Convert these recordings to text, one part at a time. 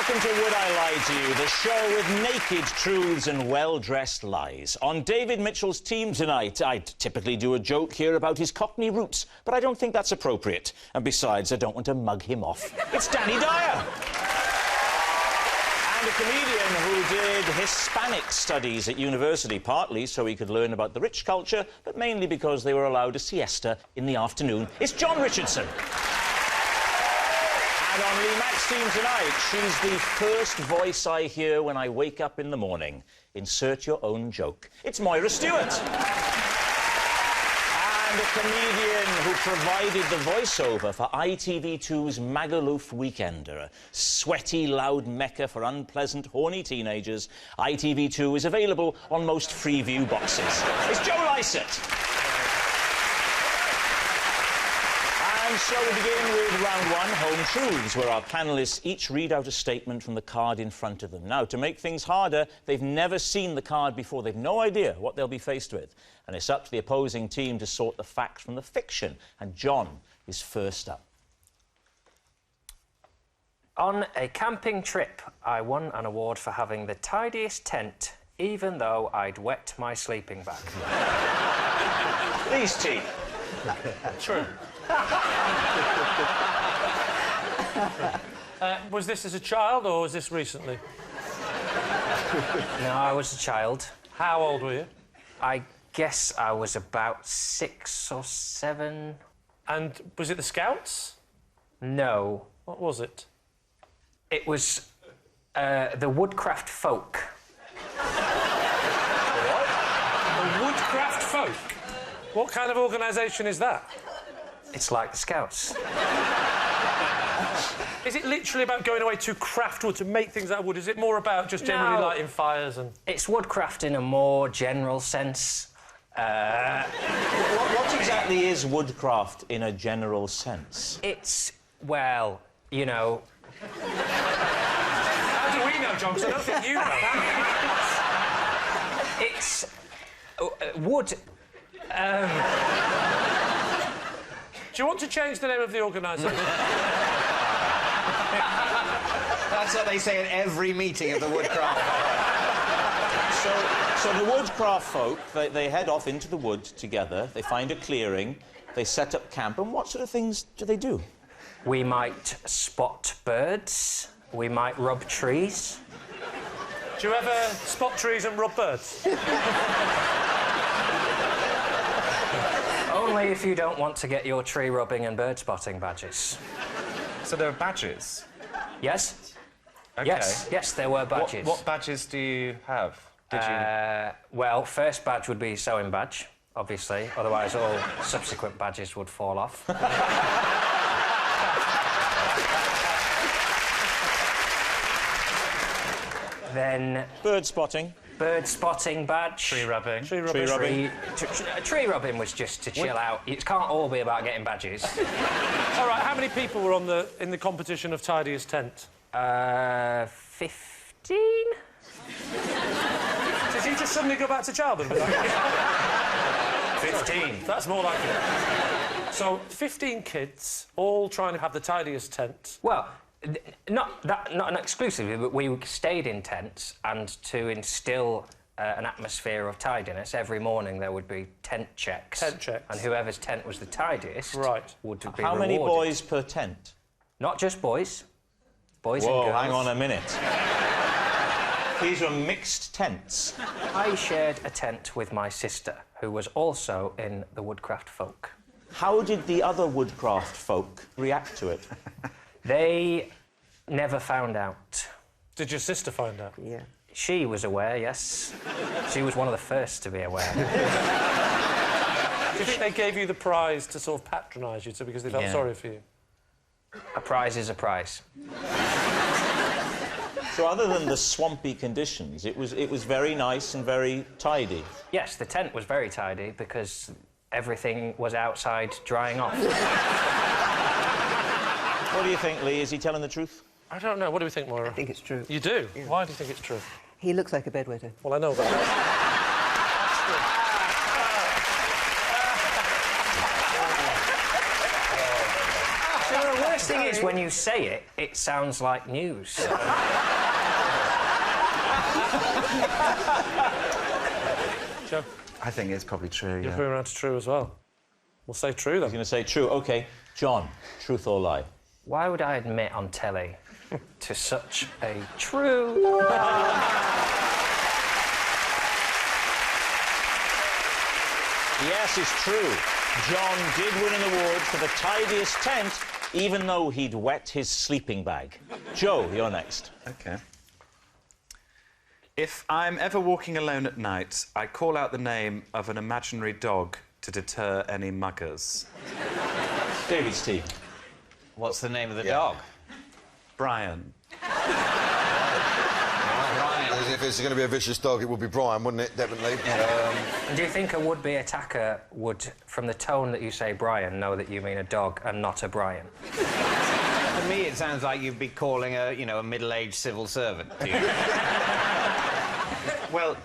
Welcome to Would I Lie to You, the show with naked truths and well-dressed lies. On David Mitchell's team tonight, I'd typically do a joke here about his Cockney roots, but I don't think that's appropriate. And besides, I don't want to mug him off. It's Danny Dyer! And a comedian who did Hispanic studies at university, partly so he could learn about the rich culture, but mainly because they were allowed a siesta in the afternoon. It's John Richardson. And on Lee Mack's team tonight, she's the first voice I hear when I wake up in the morning. Insert your own joke. It's Moira Stewart. And a comedian who provided the voiceover for ITV2's Magaluf Weekender, a sweaty, loud mecca for unpleasant, horny teenagers. ITV2 is available on most Freeview boxes. It's Joe Lycett. And so we begin with round one, Home Truths, where our panellists each read out a statement from the card in front of them. Now, to make things harder, they've never seen the card before. They've no idea what they'll be faced with. And it's up to the opposing team to sort the fact from the fiction. And John is first up. On a camping trip, I won an award for having the tidiest tent, even though I'd wet my sleeping bag. These team. True. Was this as a child or was this recently? No, I was a child. How old were you? I guess I was about 6 or 7. And was it the Scouts? No. What was it? It was the Woodcraft Folk. The Woodcraft Folk? What kind of organisation is that? It's like the Scouts. Is it literally about going away to craft wood, to make things out of wood? Is it more about just generally lighting fires and... It's woodcraft in a more general sense. What exactly is woodcraft in a general sense? It's, well, you know... How do we know, John? 'Cause I don't think you know. It's... wood... Do you want to change the name of the organisation? That's what they say at every meeting of the Woodcraft. So the Woodcraft folk, they head off into the wood together, they find a clearing, they set up camp, and what sort of things do they do? We might spot birds, we might rub trees. Do you ever spot trees and rub birds? Only if you don't want to get your tree rubbing and bird spotting badges. So there are badges? Yes? Okay. Yes, there were badges. What badges do you have? Did you... Well, first badge would be sewing badge, obviously, otherwise all subsequent badges would fall off. Then... Bird spotting. Bird spotting badge. Tree rubbing. Tree rubbing. Tree rubbing was just to chill out. It can't all be about getting badges. All right, how many people were in the competition of tidiest tent? 15? Did you just suddenly go back to childhood with that? 15. That's more like it. So, 15 kids, all trying to have the tidiest tent. Well, not exclusively, but we stayed in tents, and to instil an atmosphere of tidiness, every morning there would be tent checks. Tent checks. And whoever's tent was the tidiest would be How rewarded. many boys per tent? Not just boys. Boys Whoa, and girls. hang on a minute. These were mixed tents. I shared a tent with my sister, who was also in the Woodcraft Folk. How did the other Woodcraft folk react to it? They never found out. Did your sister find out? Yeah. She was aware, yes. She was one of the first to be aware. Do you think they gave you the prize to sort of patronise you because they felt sorry for you? A prize is a prize. So other than the swampy conditions, it was very nice and very tidy. Yes, the tent was very tidy because everything was outside drying off. What do you think, Lee? Is he telling the truth? I don't know. What do we think, Moira? I think it's true. You do? Yeah. Why do you think it's true? He looks like a bedwetter. Well, I know that. thing is, when you say it, it sounds like news. Joe? I think it's probably true, You're yeah. going around to true as well. We'll say true, then. He's going to say true. OK. John, truth or lie? Why would I admit on telly to such a true... Yes, it's true. John did win an award for the tidiest tent, even though he'd wet his sleeping bag. Joe, you're next. OK. If I'm ever walking alone at night, I call out the name of an imaginary dog to deter any muggers. David's team. What's the name of the dog? Brian. As if it's going to be a vicious dog, it would be Brian, wouldn't it? Definitely. Do you think a would-be attacker would, from the tone that you say Brian, know that you mean a dog and not a Brian? To me, it sounds like you'd be calling a, you know, a middle-aged civil servant. Do you? Well,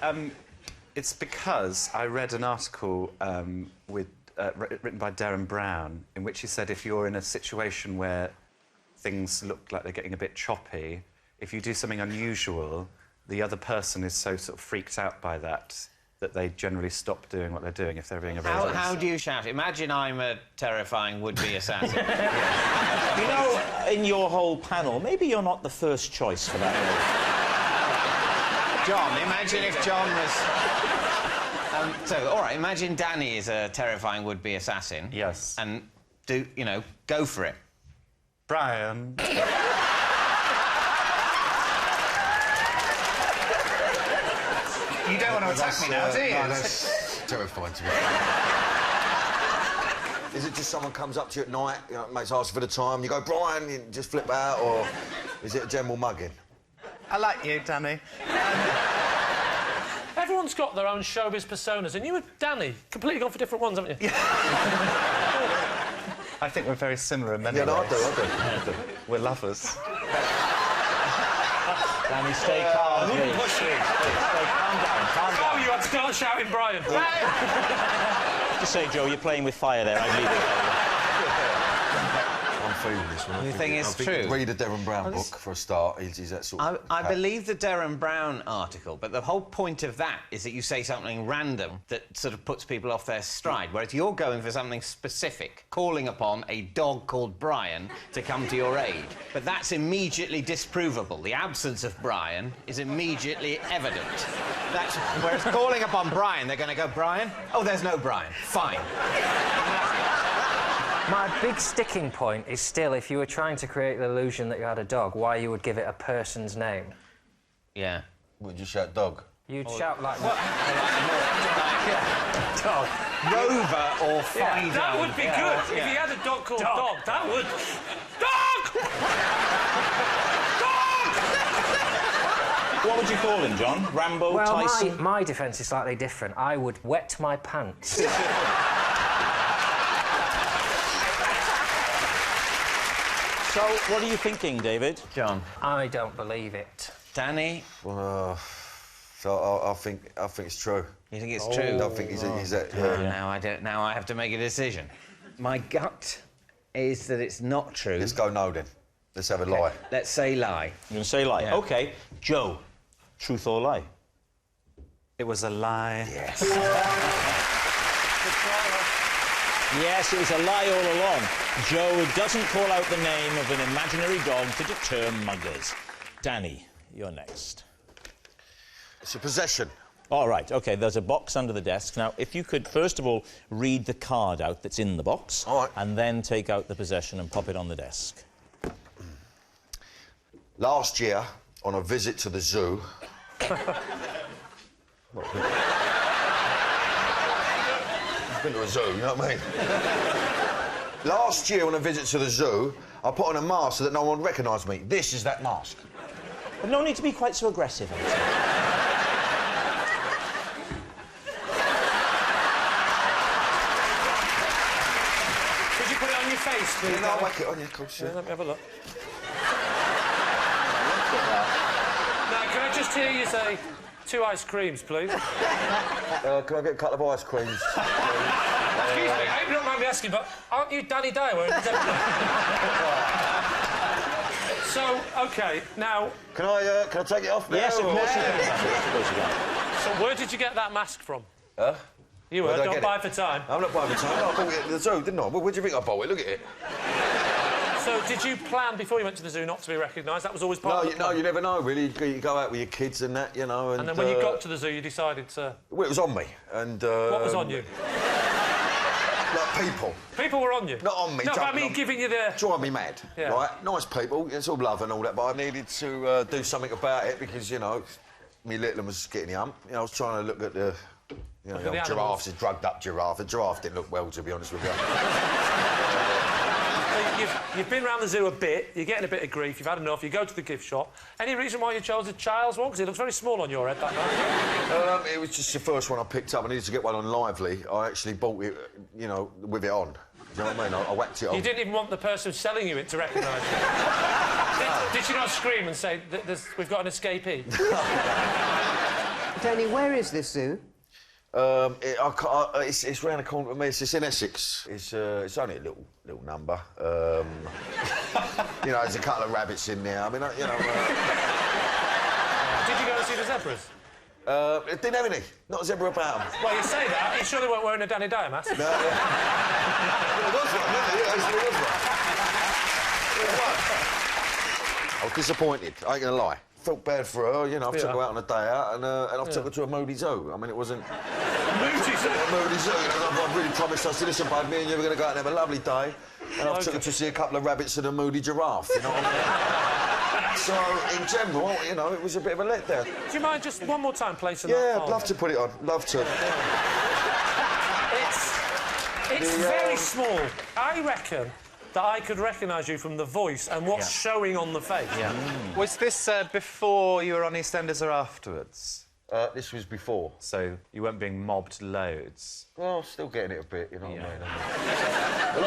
it's because I read an article written by Darren Brown in which he said if you're in a situation where things look like they're getting a bit choppy, if you do something unusual, the other person is so sort of freaked out by that that they generally stop doing what they're doing if they're being a racist. How do you shout? Imagine I'm a terrifying would-be assassin. You know, in your whole panel, maybe you're not the first choice for that role. John, imagine if John was... so, all right, imagine Danny is a terrifying would-be assassin. Yes. And, go for it. Brian. You don't want to attack me now, do you? No, that's terrifying to me. Is it just someone comes up to you at night, you know, mates ask for the time, you go, Brian, you just flip out, or is it a general mugging? I like you, Danny. Everyone's got their own showbiz personas, and you and Danny completely gone for different ones, haven't you? I think we're very similar in many Yeah, no, ways. I do. We're lovers. Danny, stay calm, please. Stay calm down, calm Oh, down. you had to start shouting Brian. Just say, Joe, you're playing with fire there. I'd leave it. I'm feeling this one. You think it's I true? Read a Darren Brown book for a start. He's that sort of... I believe the Darren Brown article, but the whole point of that is that you say something random that sort of puts people off their stride, whereas you're going for something specific, calling upon a dog called Brian to come to your aid. But that's immediately disprovable. The absence of Brian is immediately evident. Whereas calling upon Brian, they're going to go, Brian? Oh, there's no Brian. Fine. My big sticking point is still, if you were trying to create the illusion that you had a dog, why you would give it a person's name. Yeah. Would you shout dog? You'd shout like... What? Dog. Rover or Fido. That would be good. If he had a dog called Dog, that would... Dog! Dog! What would you call him, John? Rambo, Well, Tyson? my defence is slightly different. I would wet my pants. So, what are you thinking, David? John. I don't believe it. Danny, So I think it's true. you think it's true? I think he's that... Now I have to make a decision. My gut is that it's not true. Let's go no then. Let's have a lie. Let's say lie. You're going to say lie? Yeah. OK. Joe, truth or lie? It was a lie. Yes. Yes, it was a lie all along. Joe doesn't call out the name of an imaginary dog to deter muggers. Danny, you're next. It's a possession. All right, OK, there's a box under the desk. Now, if you could, first of all, read the card out that's in the box. All right. And then take out the possession and pop it on the desk. Last year, on a visit to the zoo... I've been to a zoo, you know what I mean? Last year, on a visit to the zoo, I put on a mask so that no one would recognise me. This is that mask. But no need to be quite so aggressive, I'd say. Could you put it on your face, please? Yeah, no, I'll Danny? whack it on you, of course. Yeah, Yeah. let me have a look. Now, can I just hear you say, 2 ice creams, please. Can I get a couple of ice creams? Excuse me, I hope you don't mind me asking, but aren't you Danny Dyer wearing the So, OK, now... Can I take it off now? Yes, of course you can. Of course you can. So where did you get that mask from? Huh? You were, don't buy for time. I'm not buying for time. I bought it at the zoo, didn't I? Well, where do you think I bought it? Look at it. So did you plan, before you went to the zoo, not to be recognised? That was always part of the plan? No, you never know, really. You go out with your kids and that, you know, And then when you got to the zoo, you decided to... Well, it was on me, and... What was on you? Like people. People were on you? Not on me. No, but I mean giving you the... Drive me mad, Yeah. right? Nice people, it's all love and all that, but I needed to do something about it because, you know, me little one was getting the hump. You know, I was trying to look at the... You know, the giraffes, a drugged-up giraffe. The giraffe didn't look well, to be honest with you. You've been around the zoo a bit, you're getting a bit of grief, you've had enough, you go to the gift shop. Any reason why you chose a child's one? Because it looks very small on your head, that night. It was just the first one I picked up. I needed to get one on Lively. I actually bought it, you know, with it on. Do you know what I mean? I whacked it on. You didn't even want the person selling you it to recognise you. Did you not scream and say, we've got an escapee? Danny, where is this zoo? It's round the corner from me. It's in Essex. It's only a little number. You know, there's a couple of rabbits in there. I mean, you know... Did you go to see the zebras? It didn't have any. Not a zebra about them. Well, you say that. Are you sure they weren't wearing a Danny Dyer mask? No, yeah. There was one, wasn't there? There was one. I was disappointed. I ain't gonna lie. Felt bad for her, you know. I took her out on a day out and I took her to a moody zoo. I mean, it wasn't... Moody zoo? A moody zoo. You know, I really promised her, I said, listen, bud, me and you were going to go out and have a lovely day. And I took her to see a couple of rabbits and a moody giraffe, you know what I mean? So, in general, you know, it was a bit of a letdown. Do you mind just one more time placing that Yeah, on? I'd love to put it on. Love to. It's very small. I reckon that I could recognise you from the voice and what's showing on the face. Yeah. Was this before you were on EastEnders or afterwards? This was before. So you weren't being mobbed loads? Well, still getting it a bit, you know what I mean? A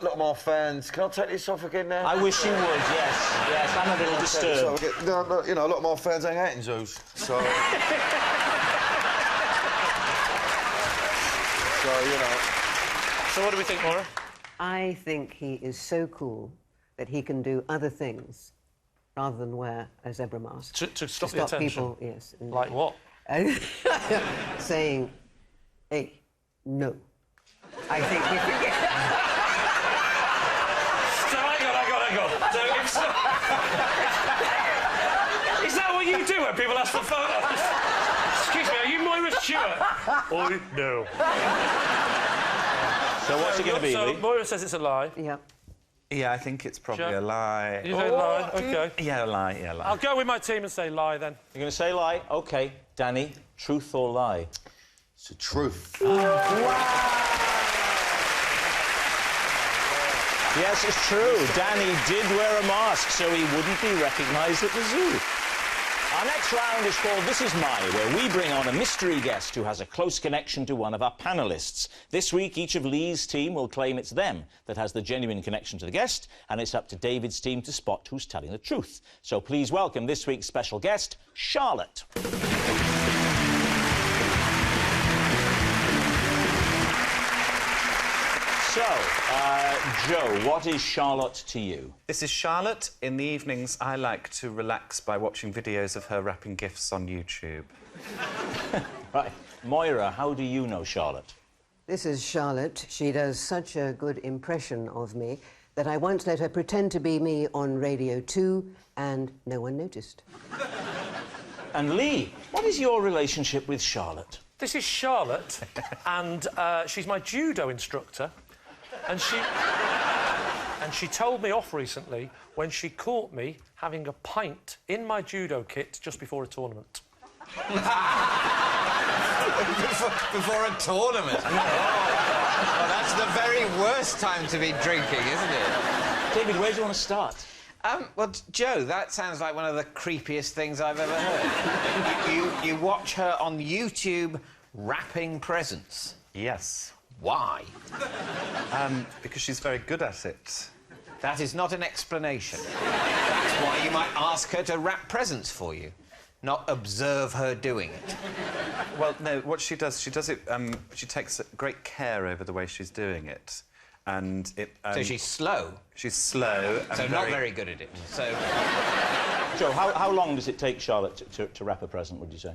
lot of my fans... Can I take this off again now? I wish you would, yes. Yes, I'm a little disturbed. No, you know, a lot of my fans hang out in zoos, so... So, you know... So what do we think, Maura? I think he is so cool that he can do other things rather than wear a zebra mask. To stop the attention? People, yes. Like what? Saying, hey, no. I think we can get... So, hang on. Is that what you do when people ask for photos? Excuse me, are you Moira Stewart? Oh, no. So what's it going to be, So Lee? Moira says it's a lie. Yeah. Yeah, I think it's probably Sure. a lie. You say lie? OK. Yeah, a lie, yeah, a lie. I'll go with my team and say lie, then. You're going to say lie? OK. Danny, truth or lie? It's the truth. Yes, it's true. Danny did wear a mask, so he wouldn't be recognised at the zoo. Our next round is called This Is My, where we bring on a mystery guest who has a close connection to one of our panellists. This week, each of Lee's team will claim it's them that has the genuine connection to the guest, and it's up to David's team to spot who's telling the truth. So please welcome this week's special guest, Charlotte. So, Joe, what is Charlotte to you? This is Charlotte. In the evenings, I like to relax by watching videos of her wrapping gifts on YouTube. Right. Moira, how do you know Charlotte? This is Charlotte. She does such a good impression of me that I once let her pretend to be me on Radio 2 and no one noticed. And Lee, what is your relationship with Charlotte? This is Charlotte, and she's my judo instructor. And she told me off recently when she caught me having a pint in my judo kit just before a tournament. Before a tournament? Oh, that's the very worst time to be drinking, isn't it? David, where do you want to start? Well, Joe, that sounds like one of the creepiest things I've ever heard. You watch her on YouTube wrapping presents. Yes. Why? Because she's very good at it. That is not an explanation. That's why you might ask her to wrap presents for you. not observe her doing it? Well, no, what she does it... she takes great care over the way she's doing it. And it... So she's slow? She's slow and so not very good at it. So... Joe, how long does it take Charlotte to wrap a present, would you say?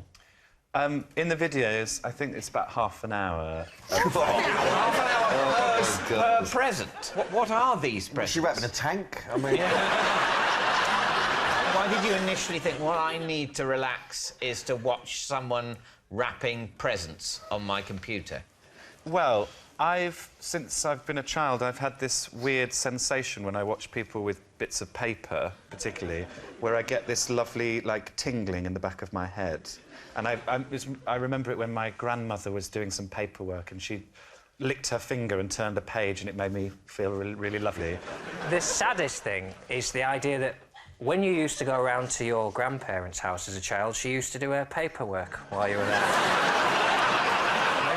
In the videos, I think it's about half an hour. Half an hour per present? What are these presents? Is she wrapping a tank? I mean... Why did you initially think, what I need to relax is to watch someone wrapping presents on my computer? Well, since I've been a child, I've had this weird sensation when I watch people with bits of paper, particularly, where I get this lovely, like, tingling in the back of my head. And I remember it when my grandmother was doing some paperwork and she licked her finger and turned a page and it made me feel really, really lovely. The saddest thing is the idea that when you used to go around to your grandparents' house as a child, she used to do her paperwork while you were there.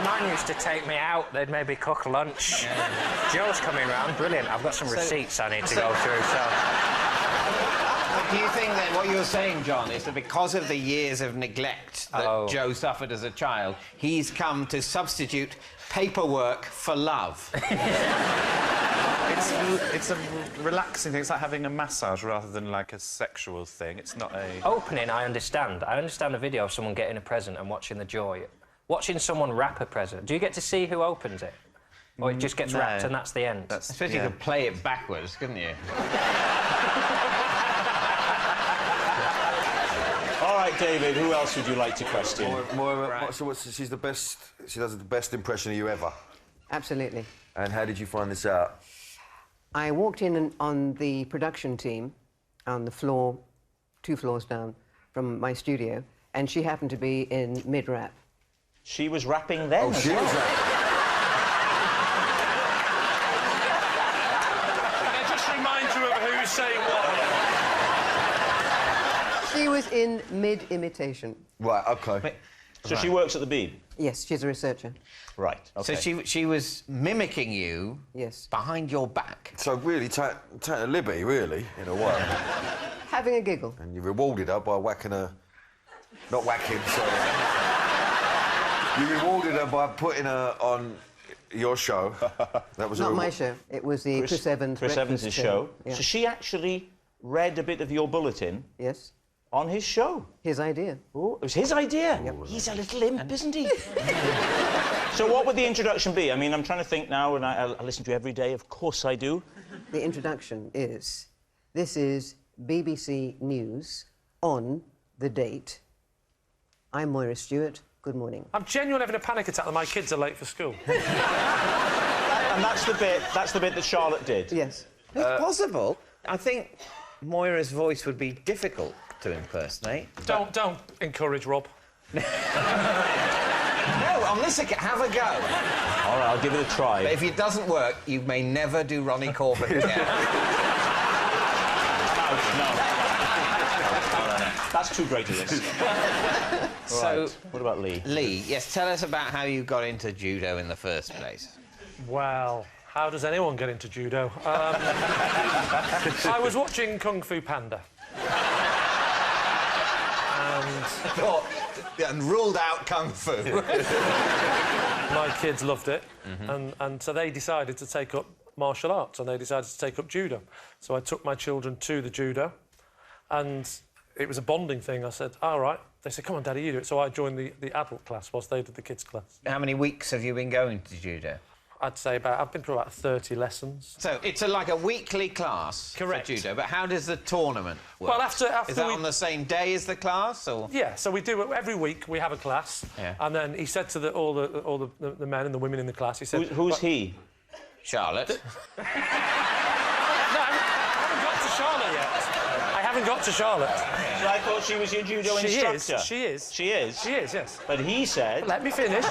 Mine used to take me out, they'd maybe cook lunch. Yeah. Joe's coming round, brilliant. I've got some receipts I need to go through, so... Do you think that what you're saying, John, is that because of the years of neglect that Joe suffered as a child, he's come to substitute paperwork for love? It's a relaxing thing. It's like having a massage rather than, like, a sexual thing. It's not a... Opening, I understand. I understand a video of someone getting a present and watching the joy. Watching someone wrap a present, do you get to see who opens it? Or it just gets wrapped and that's the end? I suppose you could play it backwards, couldn't you? All right, David, who else would you like to question? Moira, she's the best... She does the best impression of you ever. Absolutely. And how did you find this out? I walked in on the production team on the floor, 2 floors down from my studio, and she happened to be in mid-rap. She was rapping then. Oh, she was rapping. Can I just remind you of who's saying what? She was in mid-imitation. Right, OK. So she works at the Beeb? Yes, she's a researcher. Right, OK. So she was mimicking you Yes. behind your back? So really, taking a liberty, really, in a way. Having a giggle. And you rewarded her by whacking her... Not whacking, sorry. You rewarded her by putting her on your show. That was Not my show. It was the Chris Evans Chris breakfast Evans' show. Yeah. So she actually read a bit of your bulletin Yes. on his show. His idea. Oh, it was his idea? Yep. He's a little imp, isn't he? So what would the introduction be? I mean, I'm trying to think now, and I listen to you every day. Of course I do. The introduction is, this is BBC News on the date. I'm Moira Stewart. Good morning. I'm genuinely having a panic attack that my kids are late for school. And that's the bit that Charlotte did? Yes. It's possible. I think Moira's voice would be difficult to impersonate. Don't encourage Rob. No, on this account, have a go. All right, I'll give it a try. But if it doesn't work, you may never do Ronnie Corbett again. No. That's too great a risk. So, right. What about Lee? Lee, yes, tell us about how you got into judo in the first place. Well, how does anyone get into judo? I was watching Kung Fu Panda. And ruled out Kung Fu. My kids loved it, and so they decided to take up martial arts, and they decided to take up judo. So I took my children to the judo, and it was a bonding thing. I said, all right. They said, come on, Daddy, you do it. So I joined the adult class whilst they did the kids' class. How many weeks have you been going to judo? I'd say I've been through about 30 lessons. So it's like a weekly class Correct. for judo, but how does the tournament work? Well, after Is that on the same day as the class, or...? Yeah, so we do it every week. We have a class, and then he said to all the men and the women in the class, he said... Who's he? Charlotte. No, I haven't got to Charlotte yet. I haven't got to Charlotte. So I thought she was your judo instructor. She is. She is? She is, yes. But he said... Let me finish.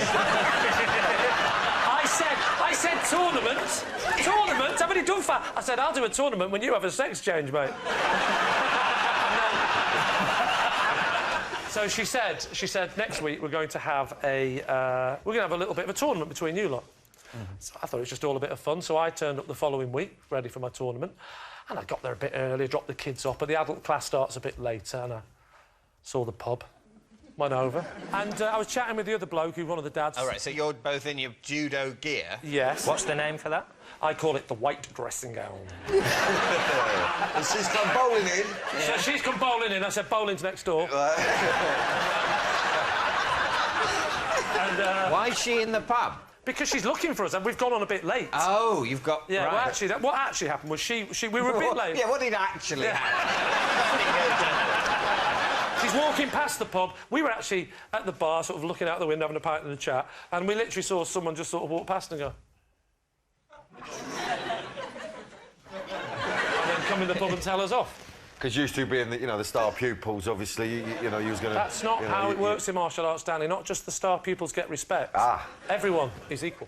I said tournament. Tournament? I've already done I said, I'll do a tournament when you have a sex change, mate. So she said, next week we're going to have a little bit of a tournament between you lot. So I thought it was just all a bit of fun, so I turned up the following week, ready for my tournament, and I got there a bit early, dropped the kids off, but the adult class starts a bit later, and Saw the pub. Went over. And I was chatting with the other bloke, who's one of the dads. All right, so you're both in your judo gear. Yes. What's the name for that? I call it the white dressing gown. And she's come bowling in. So she's come bowling in. I said, bowling's next door. Why is she in the pub? Because she's looking for us, and we've gone on a bit late. Oh, you've got... Yeah, right. well, actually, what actually happened was we were a bit late. Yeah, what did actually happen? She's walking past the pub. We were actually at the bar, sort of looking out the window, having a pint and a chat, and we literally saw someone just sort of walk past and go... and then come in the pub and tell us off. Because used to being, the star pupils, obviously, you know, you was going to... That's not how it works in martial arts, Stanley. Not just the star pupils get respect. Ah. Everyone is equal.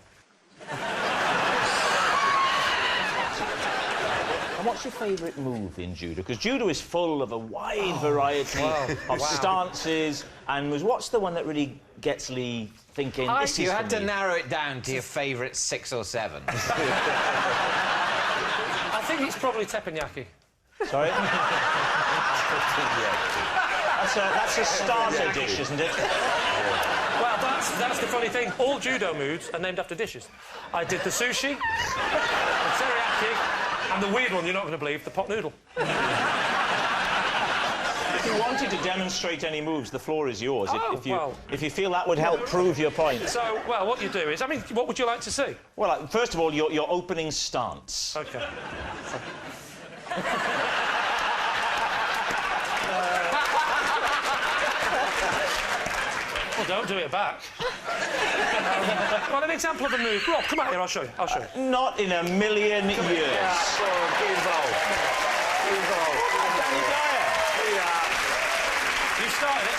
And what's your favourite move in judo? Because judo is full of a wide variety of stances and moves. What's the one that really gets Lee thinking, this is You for had to me? narrow it down to your favourite 6 or 7. I think it's probably teppanyaki. Sorry? That's a starter dish, isn't it? Well, that's the funny thing. All judo moves are named after dishes. I did the sushi, the teriyaki, and the weird one you're not going to believe, the pot noodle. If you wanted to demonstrate any moves, the floor is yours. Oh, If you feel that would help prove your point. So, well, what you do is, what would you like to see? Well, first of all, your opening stance. OK. Well, don't do it back. Well, an example of a move. Rob, come out here, I'll show you. Not in a million years. Yeah, go on, get involved. Get involved. You started it.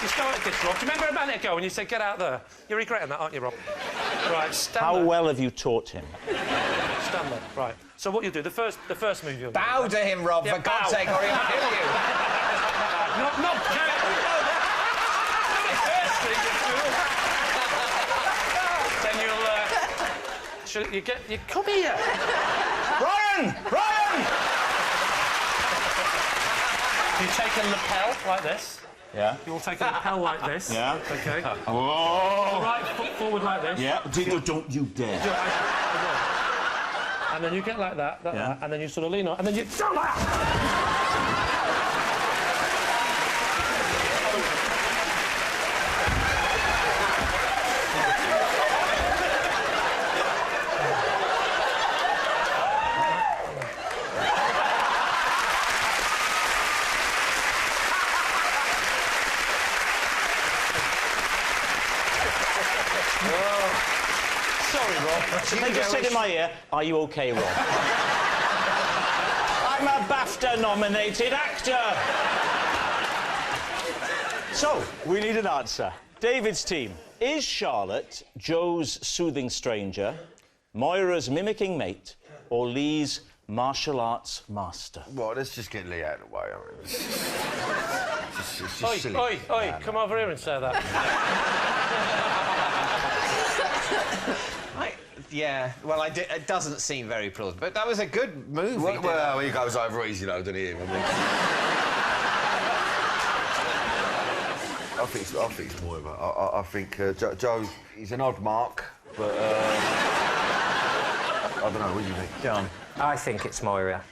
You started this, Rob. Do you remember a minute ago when you said, get out there? You're regretting that, aren't you, Rob? Right, stand How there. well have you taught him? Stand there. Right. So what you do, the first move you'll do. Bow to him, Rob, Yeah, for God's bow. sake, or he'll kill you. No. Then you come here. Brian! You take a lapel like this. Yeah. You will take a lapel like this. Yeah. Okay. Whoa! Right foot forward like this. Yeah. Don't you dare. I will. And then you get like that, and then you sort of lean on, and then you... Sorry, Rob. They just said in my ear, are you OK, Rob? I'm a BAFTA-nominated actor! So, we need an answer. David's team. Is Charlotte Joe's soothing stranger, Moira's mimicking mate, or Lee's martial arts master? Well, let's just get Lee out of the way. It's just silly. Oi, come over here and say that. Yeah, well, it doesn't seem very plausible, but that was a good move. Well, he goes over easy, though, doesn't he? I think it's Moira. I think Joe, he's an odd mark, but I don't know. What do you think, John? I think it's Moira.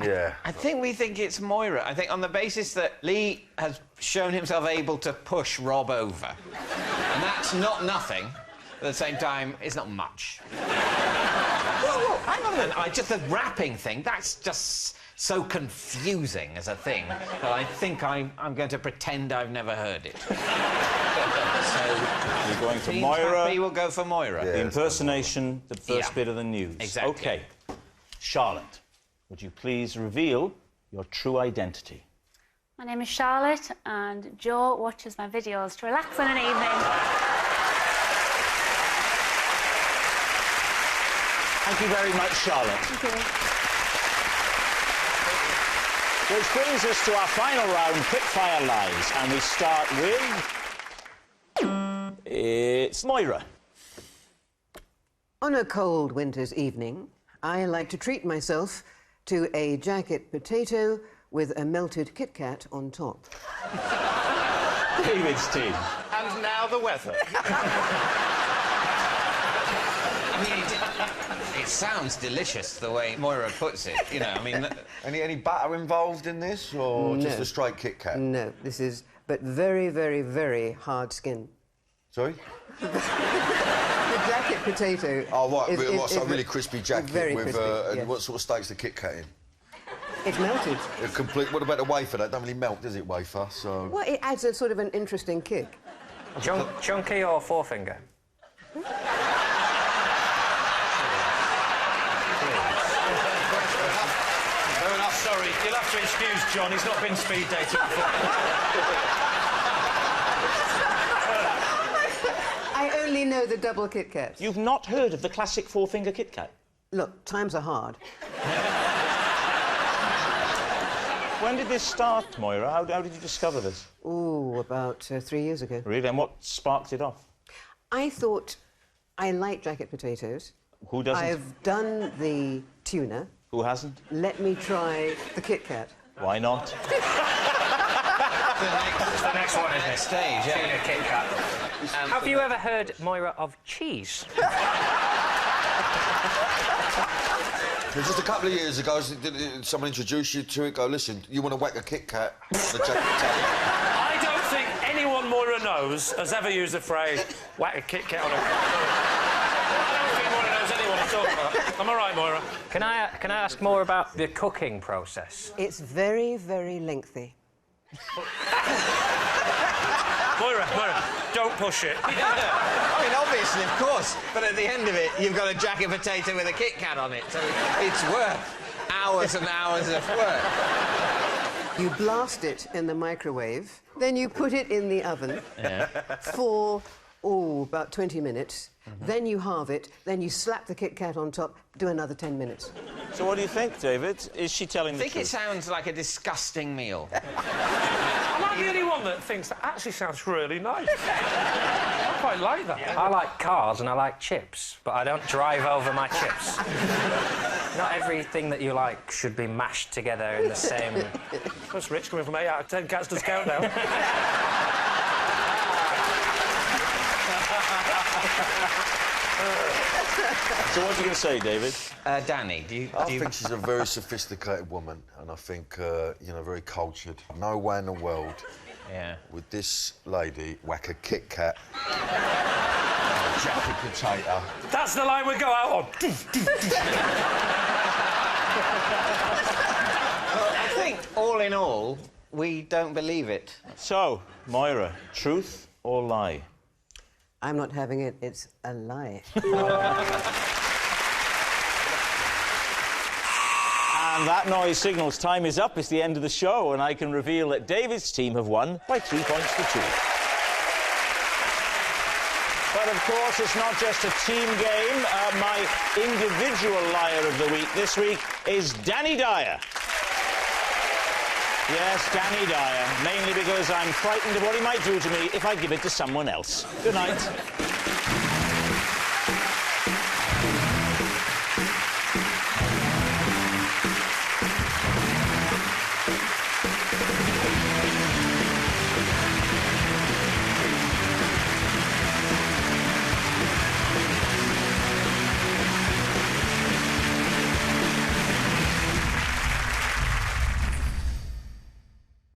Yeah. I think we think it's Moira. I think on the basis that Lee has shown himself able to push Rob over, and that's not nothing. At the same time, it's not much. Whoa, hang on a minute. Just the rapping thing, that's just so confusing as a thing that I think I'm going to pretend I've never heard it. So, You're going for Team Moira. Happy will go for Moira. The impersonation, the first bit of the news. Exactly. OK. Charlotte, would you please reveal your true identity? My name is Charlotte, and Joe watches my videos to relax on an evening. Thank you very much, Charlotte. Thank you. Which brings us to our final round, quickfire lies, and we start with... It's Moira. On a cold winter's evening, I like to treat myself to a jacket potato with a melted Kit Kat on top. David's team. And now the weather. I mean, it sounds delicious the way Moira puts it. You know, I mean, Any butter involved in this, or just No. a straight Kit Kat? No, this is... but very, very, very hard skin. Sorry? The jacket potato... Oh, right, is a really crispy jacket very with... crispy, and yes. what sort of steak's the Kit Kat in? It's melted. A complete... What about the wafer? That don't really melt, does it, wafer? So... Well, it adds a sort of an interesting kick. Chunky or forefinger? Fair enough, sorry. You'll have to excuse John. He's not been speed dated before. I only know the double Kit Kats. You've not heard of the classic four-finger Kit Kat? Look, times are hard. When did this start, Moira? How did you discover this? Ooh, about 3 years ago. Really? And what sparked it off? I thought I like jacket potatoes. Who doesn't? I've done the tuna. Who hasn't? Let me try the Kit Kat. Why not? It's the next one, isn't it? stage, yeah. Tuna Kit Kat. Have you ever heard, Moira, of cheese? Just a couple of years ago, someone introduced you to it. Go, listen, you want to whack a Kit Kat? The jacket potato. I don't think anyone Moira knows has ever used the phrase whack a Kit Kat on a... I don't think Moira knows anyone at all about that. Am I right, Moira? Can I ask more about the cooking process? It's very, very lengthy. Moira, don't push it. I mean, obviously, of course, but at the end of it, you've got a jacket potato with a Kit Kat on it, so it's worth hours and hours of work. You blast it in the microwave, then you put it in the oven for, about 20 minutes. Then you halve it, then you slap the Kit Kat on top, do another 10 minutes. So what do you think, David? Is she telling I the think truth? it sounds like a disgusting meal. Am I the only one that thinks that actually sounds really nice? I quite like that. I like cars and I like chips, but I don't drive over my chips. Not everything that you like should be mashed together in the same... That's Rich coming from 8 out of 10 Cats Does Countdown. So what are you going to say, David? Danny, do you... I think she's a very sophisticated woman, and I think, very cultured. No way in the world Yeah. would this lady whack a Kit Kat and a jacket potato. That's the line we go out on. I think, all in all, we don't believe it. So, Moira, truth or lie? I'm not having it, it's a lie. And that noise signals time is up. It's the end of the show, and I can reveal that David's team have won by 3 points to 2. But, of course, it's not just a team game. My individual liar of the week this week is Danny Dyer. Yes, Danny Dyer, mainly because I'm frightened of what he might do to me if I give it to someone else. Good night.